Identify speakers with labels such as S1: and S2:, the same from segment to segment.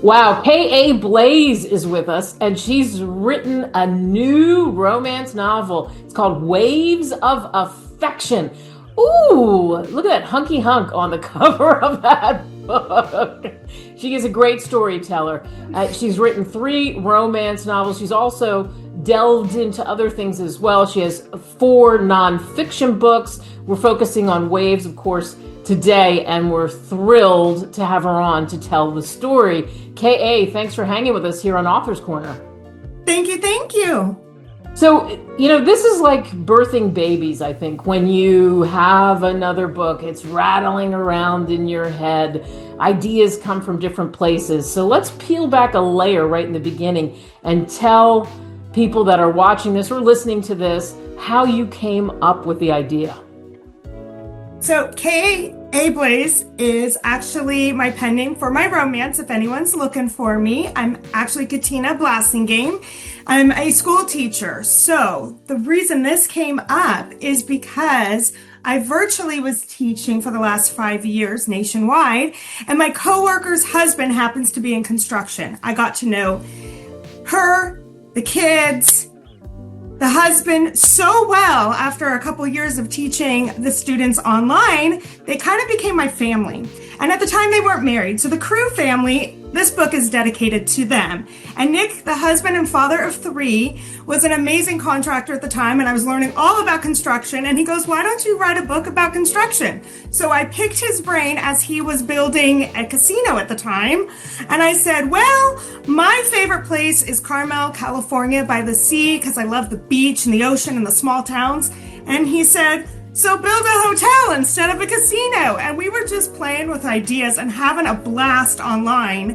S1: Wow, K.A. Blaze is with us, and she's written a new romance novel. It's called Waves of Affection. Ooh, look at that hunky hunk on the cover of that book. She is a great storyteller. She's written 3 romance novels. She's also delved into other things as well. She has 4 nonfiction books. We're focusing on Waves, of course, today, and we're thrilled to have her on to tell the story. K.A., thanks for hanging with us here on Author's Corner.
S2: Thank you.
S1: So, this is like birthing babies, I think. When you have another book, it's rattling around in your head. Ideas come from different places. So let's peel back a layer right in the beginning and tell people that are watching this or listening to this how you came up with the idea.
S2: So K.A. Blaze is actually my pen name for my romance, if anyone's looking for me. I'm actually Katina Blassingame. I'm a school teacher. So the reason this came up is because I virtually was teaching for the last 5 years nationwide, and my coworker's husband happens to be in construction. I got to know her, the kids, the husband so well after a couple years of teaching the students online. They kind of became my family. And at the time they weren't married. So the Crew family, this book is dedicated to them. And Nick, the husband and father of 3, was an amazing contractor at the time, and I was learning all about construction. And he goes, why don't you write a book about construction? So I picked his brain as he was building a casino at the time. And I said, well, my favorite place is Carmel, California by the sea, because I love the beach and the ocean and the small towns. And he said, so build a hotel instead of a casino. And we were just playing with ideas and having a blast online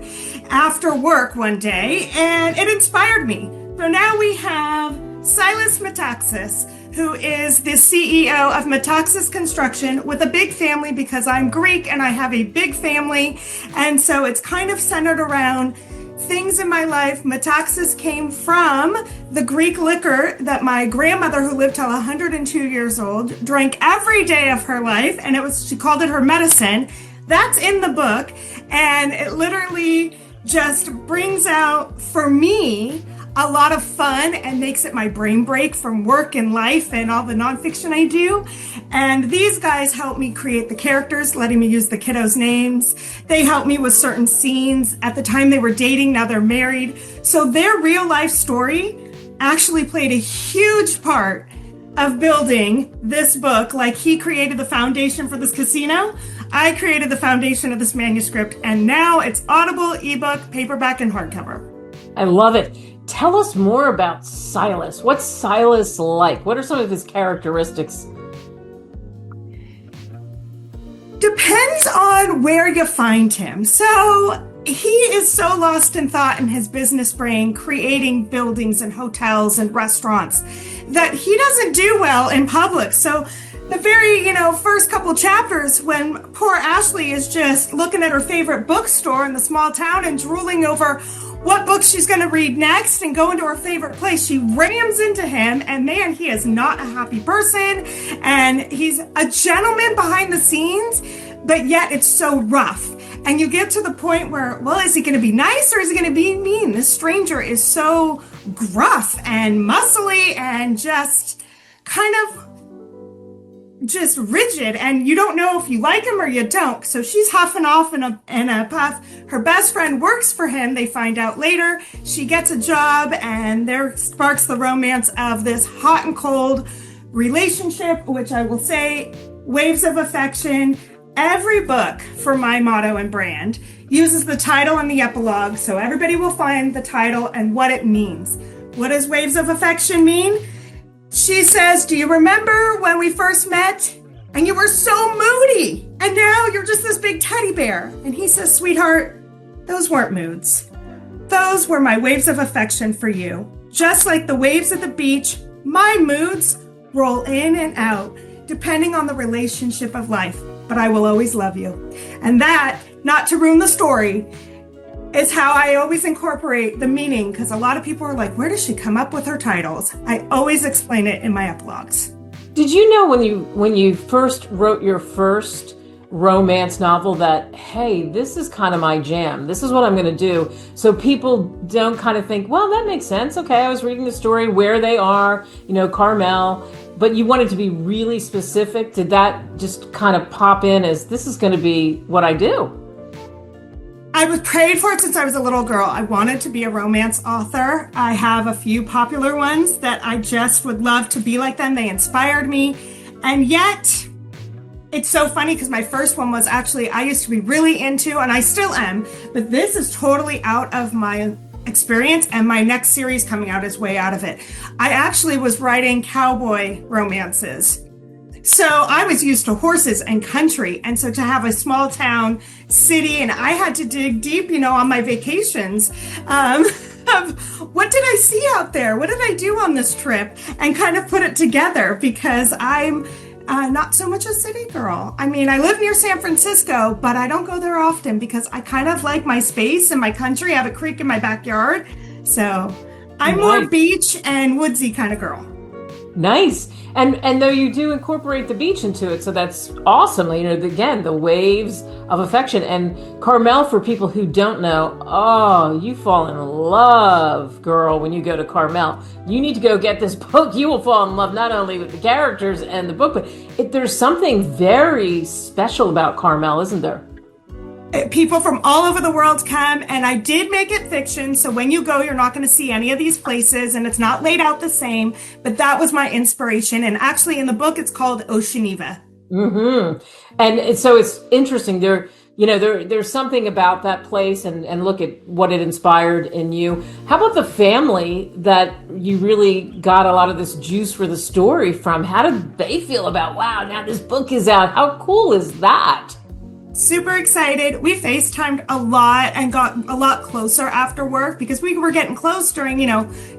S2: after work one day, and it inspired me. So now we have Silas Metaxas, who is the CEO of Metaxas Construction, with a big family because I'm Greek and I have a big family. And so it's kind of centered around things in my life. Metaxas came from the Greek liquor that my grandmother, who lived till 102 years old, drank every day of her life, and she called it her medicine. That's in the book, and it literally just brings out, for me, a lot of fun and makes it my brain break from work and life and all the nonfiction I do. And these guys help me create the characters, letting me use the kiddos' names. They help me with certain scenes. At the time they were dating, now they're married. So their real life story actually played a huge part of building this book. Like he created the foundation for this casino, I created the foundation of this manuscript, and now it's Audible, ebook, paperback, and hardcover.
S1: I love it. Tell us more about Silas. What's Silas like? What are some of his characteristics?
S2: Depends on where you find him. So he is so lost in thought in his business brain, creating buildings and hotels and restaurants, that he doesn't do well in public. So the very, first couple chapters, when poor Ashley is just looking at her favorite bookstore in the small town and drooling over what book she's going to read next and go into her favorite place, she rams into him, and man, he is not a happy person, and he's a gentleman behind the scenes, but yet it's so rough. And you get to the point where, well, is he going to be nice or is he going to be mean? This stranger is so gruff and muscly and just kind of just rigid, and you don't know if you like him or you don't. So she's huffing off in a puff. Her best friend works for him. They find out later. She gets a job, and there sparks the romance of this hot and cold relationship, which I will say, Waves of Affection. Every book for my motto and brand uses the title and the epilogue, so everybody will find the title and what it means. What does Waves of Affection mean? She says, do you remember when we first met and you were so moody And now you're just this big teddy bear. And he says, sweetheart, those weren't moods. Those were my waves of affection for you. Just like the waves at the beach, my moods roll in and out, depending on the relationship of life. But I will always love you. And that, not to ruin the story, is how I always incorporate the meaning, because a lot of people are like, where does she come up with her titles? I always explain it in my epilogues.
S1: Did you know when you first wrote your first romance novel that, hey, this is kind of my jam. This is what I'm going to do. So people don't kind of think, well, that makes sense. Okay, I was reading the story where they are, Carmel, but you wanted to be really specific. Did that just kind of pop in as this is going to be what I do?
S2: I was prayed for it since I was a little girl. I wanted to be a romance author. I have a few popular ones that I just would love to be like them. They inspired me. And yet, it's so funny because my first one was actually, I used to be really into, and I still am, but this is totally out of my experience, and my next series coming out is way out of it. I actually was writing cowboy romances. So I was used to horses and country. And so to have a small town city, and I had to dig deep, on my vacations, of what did I see out there? What did I do on this trip? And kind of put it together, because I'm not so much a city girl. I mean, I live near San Francisco, but I don't go there often because I kind of like my space and my country. I have a creek in my backyard. So I'm more beach and woodsy kind of girl.
S1: Nice. And though you do incorporate the beach into it, so that's awesome. Again, the waves of affection. And Carmel, for people who don't know, oh, you fall in love, girl, when you go to Carmel. You need to go get this book. You will fall in love not only with the characters and the book, but there's something very special about Carmel, isn't there?
S2: People from all over the world come, and I did make it fiction, so when you go, you're not going to see any of these places, and it's not laid out the same, but that was my inspiration. And actually in the book, it's called Oceaniva.
S1: Mm-hmm. And so it's interesting. There's something about that place, and look at what it inspired in you. How about the family that you really got a lot of this juice for the story from? How did they feel about, wow, now this book is out? How cool is that?
S2: Super excited. We FaceTimed a lot and got a lot closer after work because we were getting close during,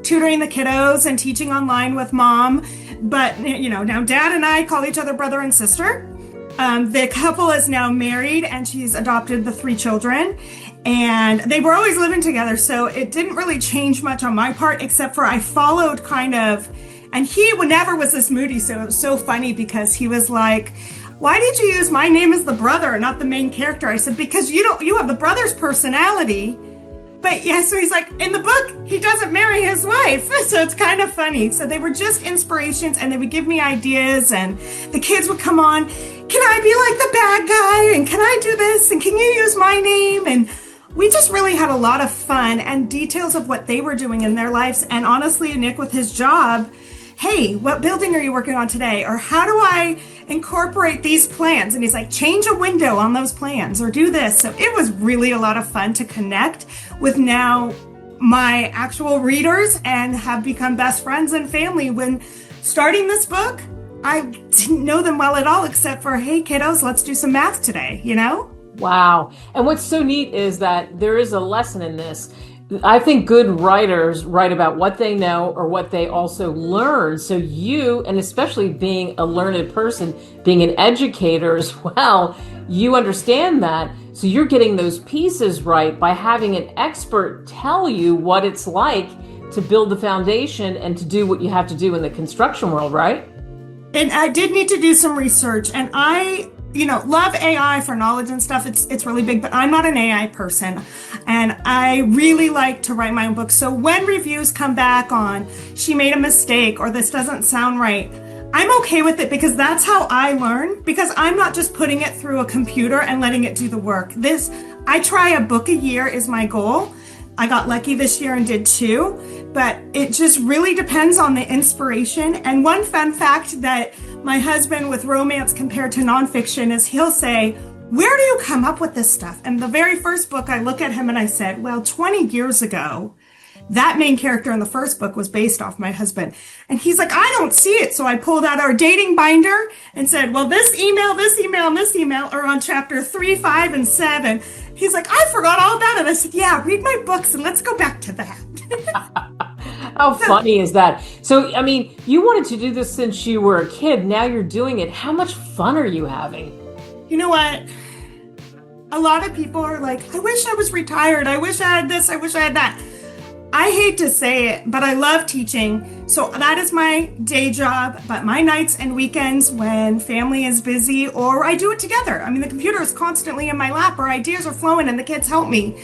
S2: tutoring the kiddos and teaching online with mom. But, now dad and I call each other brother and sister. The couple is now married and she's adopted the 3 children, and they were always living together. So it didn't really change much on my part, except for I followed and he never was this moody. So it was so funny because he was like, why did you use my name as the brother and not the main character? I said, because you have the brother's personality. But yeah, so he's like, in the book, he doesn't marry his wife. So it's kind of funny. So they were just inspirations, and they would give me ideas, and the kids would come on, can I be like the bad guy? And can I do this? And can you use my name? And we just really had a lot of fun and details of what they were doing in their lives. And honestly, Nick, with his job, hey, what building are you working on today? Or how do I incorporate these plans? And he's like, change a window on those plans or do this. So it was really a lot of fun to connect with now my actual readers and have become best friends and family. When starting this book, I didn't know them well at all, except for, hey, kiddos, let's do some math today,
S1: Wow. And what's so neat is that there is a lesson in this. I think good writers write about what they know or what they also learn. So you, and especially being a learned person, being an educator as well, you understand that. So you're getting those pieces right by having an expert tell you what it's like to build the foundation and to do what you have to do in the construction world, right?
S2: And I did need to do some research, and I love AI for knowledge and stuff. It's really big, but I'm not an AI person. And I really like to write my own books. So when reviews come back on, she made a mistake or this doesn't sound right, I'm okay with it because that's how I learn, because I'm not just putting it through a computer and letting it do the work. I try a book a year is my goal. I got lucky this year and did 2, but it just really depends on the inspiration. And one fun fact that my husband with romance compared to nonfiction is he'll say, where do you come up with this stuff? And the very first book, I look at him and I said, well, 20 years ago, that main character in the first book was based off my husband. And he's like, I don't see it. So I pulled out our dating binder and said, well, this email, and this email are on chapter 3, 5, and 7. He's like, I forgot all about it. I said, yeah, read my books and let's go back to that.
S1: How funny is that? So, I mean, you wanted to do this since you were a kid. Now you're doing it. How much fun are you having?
S2: You know what? A lot of people are like, I wish I was retired. I wish I had this. I wish I had that. I hate to say it, but I love teaching. So that is my day job. But my nights and weekends when family is busy, or I do it together. I mean, the computer is constantly in my lap, or ideas are flowing and the kids help me.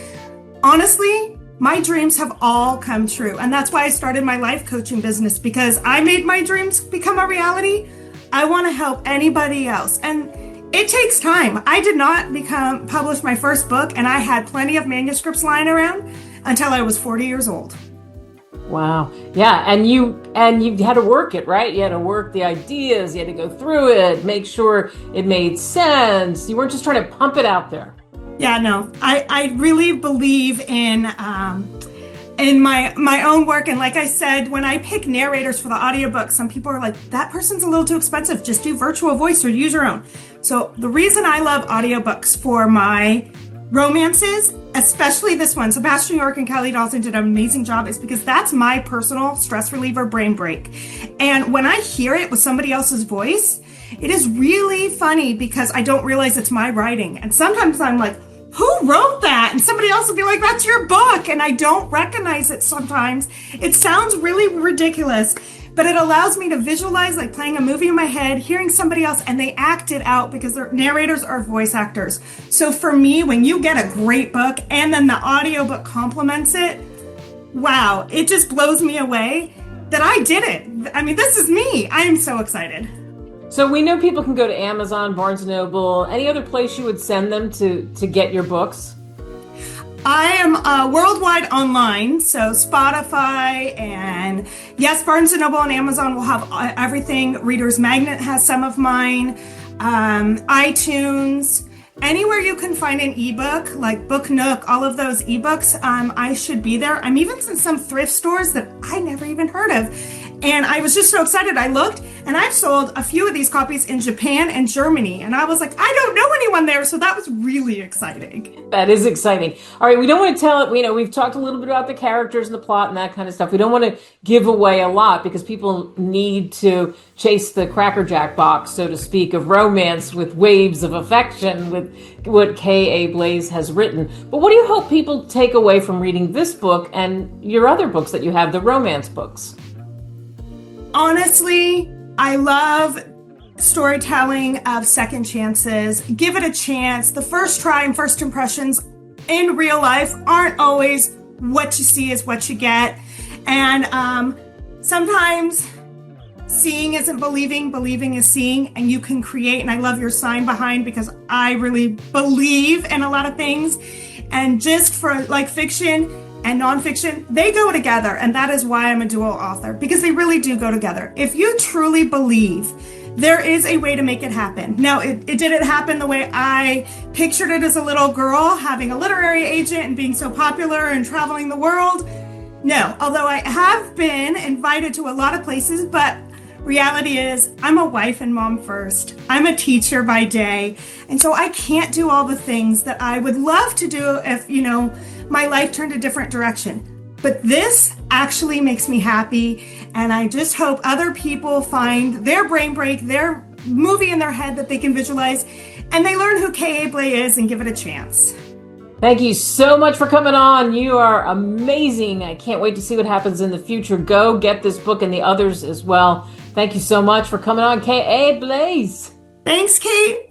S2: Honestly, my dreams have all come true. And that's why I started my life coaching business, because I made my dreams become a reality. I want to help anybody else. And it takes time. I did not publish my first book, and I had plenty of manuscripts lying around until I was 40 years old.
S1: Wow. Yeah. And you had to work it, right? You had to work the ideas. You had to go through it, make sure it made sense. You weren't just trying to pump it out there.
S2: Yeah, no, I really believe in my own work. And like I said, when I pick narrators for the audiobook, some people are like, that person's a little too expensive. Just do virtual voice or use your own. So the reason I love audiobooks for my romances, especially this one, Sebastian York and Kelly Dawson did an amazing job, is because that's my personal stress reliever brain break. And when I hear it with somebody else's voice, it is really funny because I don't realize it's my writing. And sometimes I'm like, who wrote that? And somebody else will be like, that's your book. And I don't recognize it sometimes. It sounds really ridiculous, but it allows me to visualize like playing a movie in my head, hearing somebody else, and they act it out because their narrators are voice actors. So for me, when you get a great book and then the audiobook complements it, wow, it just blows me away that I did it. I mean, this is me. I am so excited.
S1: So we know people can go to Amazon, Barnes & Noble, any other place you would send them to get your books?
S2: I am worldwide online, so Spotify and yes, Barnes & Noble and Amazon will have everything. ReadersMagnet has some of mine, iTunes, anywhere you can find an ebook, like Book Nook, all of those ebooks, I should be there. I'm even in some thrift stores that I never even heard of. And I was just so excited. I looked and I've sold a few of these copies in Japan and Germany. And I was like, I don't know anyone there. So that was really exciting.
S1: That is exciting. All right. We don't want to tell it. You know, we've talked a little bit about the characters and the plot and that kind of stuff. We don't want to give away a lot because people need to chase the Cracker Jack box, so to speak, of romance with waves of affection with what K.A. Blaze has written. But what do you hope people take away from reading this book and your other books that you have, the romance books?
S2: Honestly, I love storytelling of second chances. Give it a chance. The first try and first impressions in real life aren't always what you see is what you get. And sometimes seeing isn't believing, believing is seeing, and you can create. And I love your sign behind because I really believe in a lot of things. And just for like fiction and nonfiction, they go together. And that is why I'm a dual author, because they really do go together. If you truly believe, there is a way to make it happen. Now, it didn't happen the way I pictured it as a little girl, having a literary agent and being so popular and traveling the world. No, although I have been invited to a lot of places, but reality is I'm a wife and mom first. I'm a teacher by day. And so I can't do all the things that I would love to do if, my life turned a different direction. But this actually makes me happy. And I just hope other people find their brain break, their movie in their head that they can visualize, and they learn who K.A. Blaze is and give it a chance.
S1: Thank you so much for coming on. You are amazing. I can't wait to see what happens in the future. Go get this book and the others as well. Thank you so much for coming on, K.A. Blaze.
S2: Thanks, Kate.